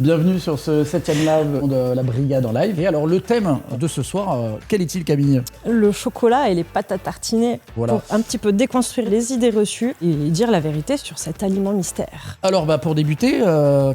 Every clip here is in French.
Bienvenue sur ce 7e live de la Brigade en live. Et alors le thème de ce soir, quel est-il, Camille? Le chocolat et les pâtes à tartiner, voilà. Pour un petit peu déconstruire les idées reçues et dire la vérité sur cet aliment mystère. Alors pour débuter,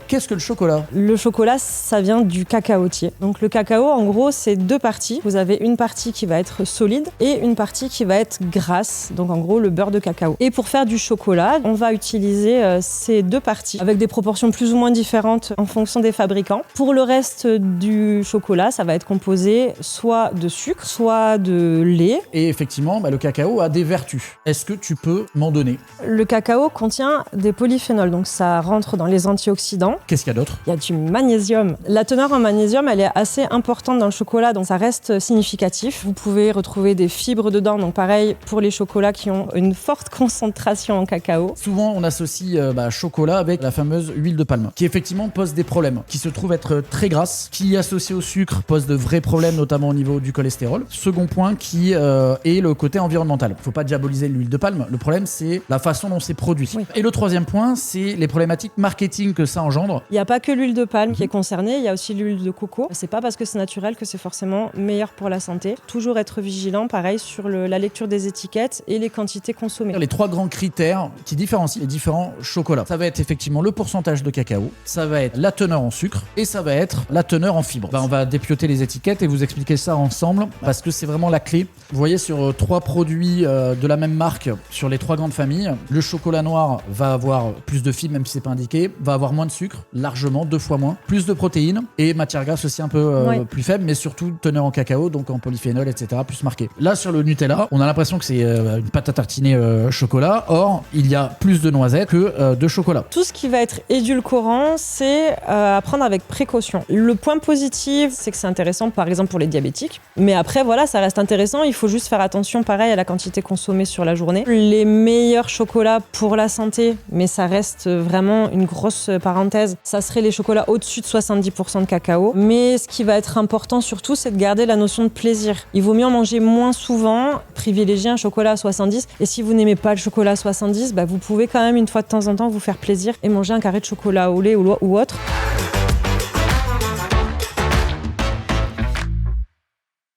qu'est-ce que le chocolat? Le chocolat, ça vient du cacaotier. Donc le cacao, en gros, c'est deux parties. Vous avez une partie qui va être solide et une partie qui va être grasse, donc en gros le beurre de cacao. Et pour faire du chocolat, on va utiliser ces deux parties avec des proportions plus ou moins différentes en fonction des fabricants. Pour le reste du chocolat, ça va être composé soit de sucre, soit de lait. Et effectivement, le cacao a des vertus. Est-ce que tu peux m'en donner? Le cacao contient des polyphénols, donc ça rentre dans les antioxydants. Qu'est-ce qu'il y a d'autre? Il y a du magnésium. La teneur en magnésium, elle est assez importante dans le chocolat, donc ça reste significatif. Vous pouvez retrouver des fibres dedans, donc pareil pour les chocolats qui ont une forte concentration en cacao. Souvent, on associe chocolat avec la fameuse huile de palme, qui effectivement pose des problèmes, qui se trouve être très grasse, qui associée au sucre pose de vrais problèmes, notamment au niveau du cholestérol. Second point qui est le côté environnemental. Faut pas diaboliser l'huile de palme, le problème c'est la façon dont c'est produit. Oui. Et le troisième point, c'est les problématiques marketing que ça engendre. Il n'y a pas que l'huile de palme qui est concernée, il y a aussi l'huile de coco. C'est pas parce que c'est naturel que c'est forcément meilleur pour la santé. Toujours être vigilant, pareil, sur la lecture des étiquettes et les quantités consommées. Les trois grands critères qui différencient les différents chocolats. Ça va être effectivement le pourcentage de cacao, ça va être la teneur en sucre et ça va être la teneur en fibres. On va dépioter les étiquettes et vous expliquer ça ensemble parce que c'est vraiment la clé. Vous voyez sur trois produits de la même marque, sur les trois grandes familles, le chocolat noir va avoir plus de fibres même si c'est pas indiqué, va avoir moins de sucre, largement 2 fois moins, plus de protéines et matière grasse aussi un peu plus faible, mais surtout teneur en cacao, donc en polyphénol, etc. plus marqué. Là sur le Nutella, on a l'impression que c'est une pâte à tartiner chocolat, or il y a plus de noisettes que de chocolat. Tout ce qui va être édulcorant, c'est à prendre avec précaution. Le point positif, c'est que c'est intéressant par exemple pour les diabétiques, mais après voilà, ça reste intéressant, il faut juste faire attention pareil à la quantité consommée sur la journée. Les meilleurs chocolats pour la santé, mais ça reste vraiment une grosse parenthèse, ça serait les chocolats au-dessus de 70% de cacao, mais ce qui va être important surtout, c'est de garder la notion de plaisir. Il vaut mieux en manger moins souvent, privilégier un chocolat à 70, et si vous n'aimez pas le chocolat à 70, vous pouvez quand même une fois de temps en temps vous faire plaisir et manger un carré de chocolat au lait ou autre.